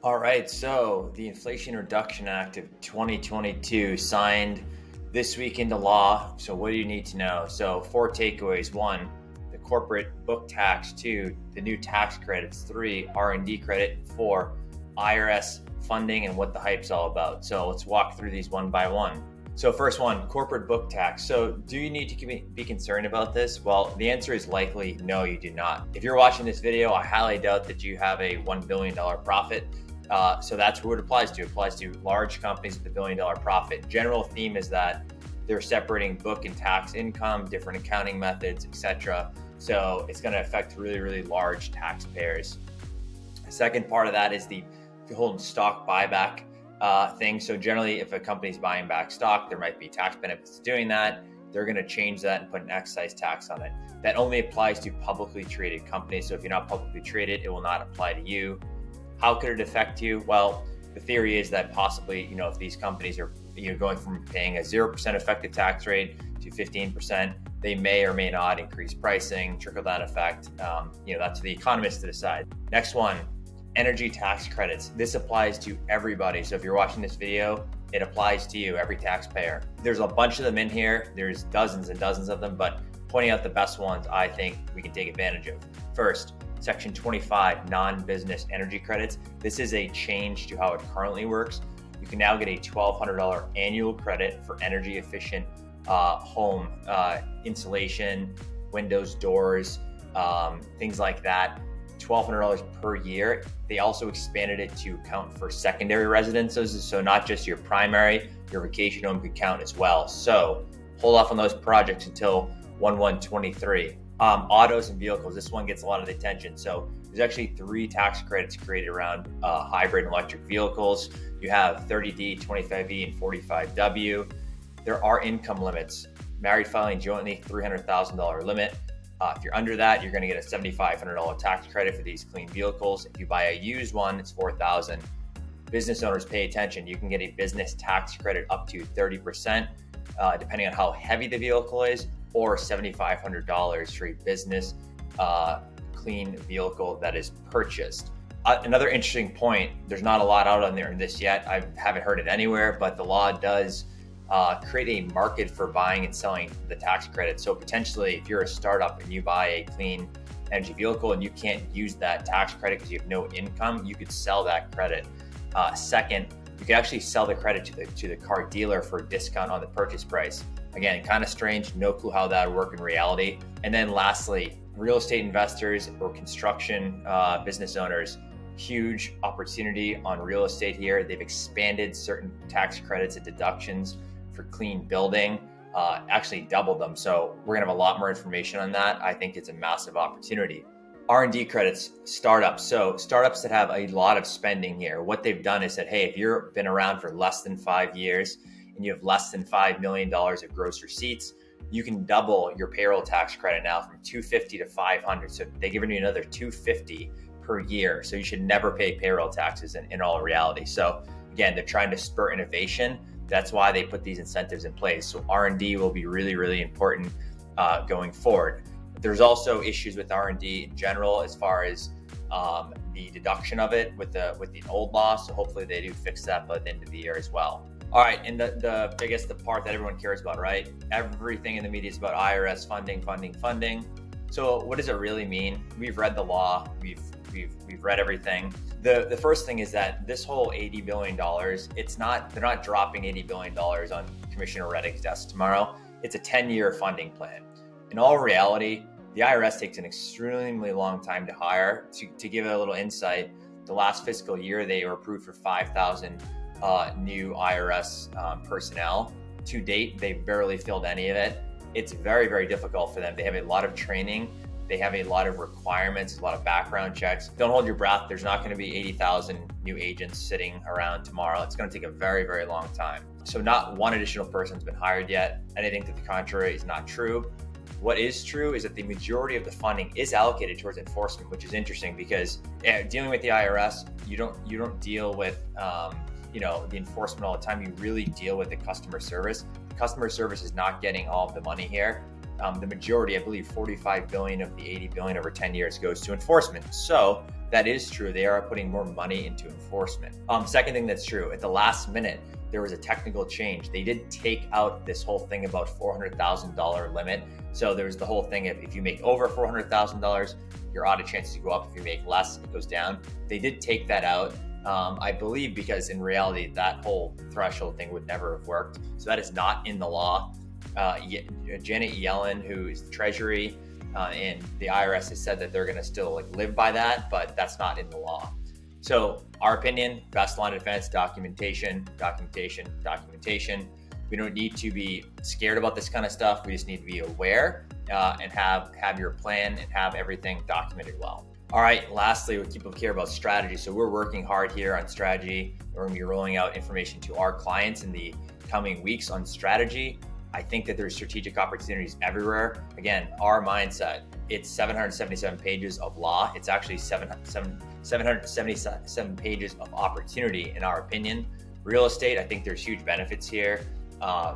All right, so the Inflation Reduction Act of 2022 signed this week into law. So what do you need to know? So 4 takeaways. 1, the corporate book tax. 2, the new tax credits. 3, R&D credit. 4, IRS funding and what the hype's all about. So let's walk through these one by one. So first one, corporate book tax. So do you need to be concerned about this? Well, the answer is likely no, you do not. If you're watching this video, I highly doubt that you have a $1 billion profit. So that's what it applies to. It applies to large companies with $1 billion profit. General theme is that they're separating book and tax income, different accounting methods, etc. So it's going to affect really, really large taxpayers. The second part of that is the whole stock buyback thing. So generally, if a company's buying back stock, there might be tax benefits to doing that. They're going to change that and put an excise tax on it. That only applies to publicly traded companies. So if you're not publicly traded, it will not apply to you. How could it affect you? Well, the theory is that possibly, if these companies are going from paying a 0% effective tax rate to 15%, they may or may not increase pricing, trickle-down effect. That's for the economists to decide. Next one, energy tax credits. This applies to everybody. So if you're watching this video, it applies to you, every taxpayer. There's a bunch of them in here. There's dozens and dozens of them, but pointing out the best ones I think we can take advantage of. First, Section 25, non-business energy credits. This is a change to how it currently works. You can now get a $1,200 annual credit for energy efficient home insulation, windows, doors, things like that. $1,200 per year. They also expanded it to account for secondary residences. So not just your primary, your vacation home could count as well. So hold off on those projects until 1/1/23. Autos and vehicles, this one gets a lot of attention. So there's actually 3 tax credits created around hybrid and electric vehicles. You have 30D, 25E, and 45W. There are income limits. Married filing jointly, $300,000 limit. If you're under that, you're going to get a $7,500 tax credit for these clean vehicles. If you buy a used one, it's $4,000. Business owners, pay attention. You can get a business tax credit up to 30%, depending on how heavy the vehicle is, or $7,500 for a business clean vehicle that is purchased. Another interesting point, there's not a lot out on there in this yet. I haven't heard it anywhere, but the law does create a market for buying and selling the tax credit. So potentially, if you're a startup and you buy a clean energy vehicle and you can't use that tax credit because you have no income, you could sell that credit. Second, you could actually sell the credit to the car dealer for a discount on the purchase price. Again, kind of strange, no clue how that would work in reality. And then lastly, real estate investors or construction business owners, huge opportunity on real estate here. They've expanded certain tax credits and deductions for clean building, actually doubled them. So we're gonna have a lot more information on that. I think it's a massive opportunity. R&D credits, startups. So startups that have a lot of spending here, what they've done is said, hey, if you've been around for less than 5 years and you have less than $5 million of gross receipts, you can double your payroll tax credit now from $250 to $500. So they're giving you another $250 per year. So you should never pay payroll taxes in all reality. So again, they're trying to spur innovation. That's why they put these incentives in place. So R&D will be really, really important going forward. There's also issues with R&D in general as far as the deduction of it with the old law. So hopefully they do fix that by the end of the year as well. All right, and I guess the part that everyone cares about, right? Everything in the media is about IRS funding. So what does it really mean? We've read the law. We've read everything. The first thing is that this whole $80 billion, they're not dropping $80 billion on Commissioner Reddick's desk tomorrow. It's a 10-year funding plan. In all reality, the IRS takes an extremely long time to hire. To give it a little insight, the last fiscal year, they were approved for 5,000 new IRS personnel. To date, they barely filled any of it. It's very, very difficult for them. They have a lot of training. They have a lot of requirements, a lot of background checks. Don't hold your breath. There's not going to be 80,000 new agents sitting around tomorrow. It's going to take a very, very long time. So not one additional person has been hired yet. Anything to the contrary is not true. What is true is that the majority of the funding is allocated towards enforcement, which is interesting because dealing with the IRS, you don't deal with the enforcement all the time. You really deal with the customer service. The customer service is not getting all of the money here. The majority, I believe, $45 billion of the $80 billion over 10 years goes to enforcement. So that is true. They are putting more money into enforcement. Second thing that's true, at the last minute, there was a technical change. They did take out this whole thing about $400,000 limit. So there's the whole thing, if you make over $400,000, your audit chances go up. If you make less, it goes down. They did take that out, I believe, because in reality, that whole threshold thing would never have worked. So that is not in the law. Janet Yellen, who is the Treasury, and the IRS has said that they're going to still live by that, but that's not in the law. So our opinion, best line of defense, documentation, documentation, documentation. We don't need to be scared about this kind of stuff. We just need to be aware and have your plan and have everything documented well. All right, lastly, what people care about strategy. So we're working hard here on strategy. We're going to be rolling out information to our clients in the coming weeks on strategy. I think that there's strategic opportunities everywhere. Again, our mindset, it's 777 pages of law. It's actually 777 pages of opportunity, in our opinion. Real estate, I think there's huge benefits here,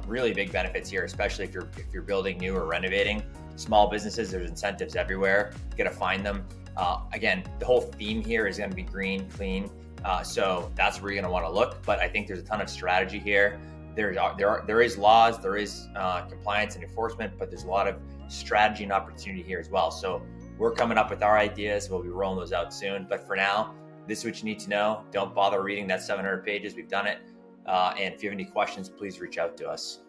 really big benefits here, especially if you're building new or renovating. Small businesses, there's incentives everywhere. You gotta find them. Again, the whole theme here is gonna be green, clean. So that's where you're gonna wanna look, but I think there's a ton of strategy here. There is laws, there is compliance and enforcement, but there's a lot of strategy and opportunity here as well. So we're coming up with our ideas. We'll be rolling those out soon. But for now, this is what you need to know. Don't bother reading that 700 pages. We've done it. And if you have any questions, please reach out to us.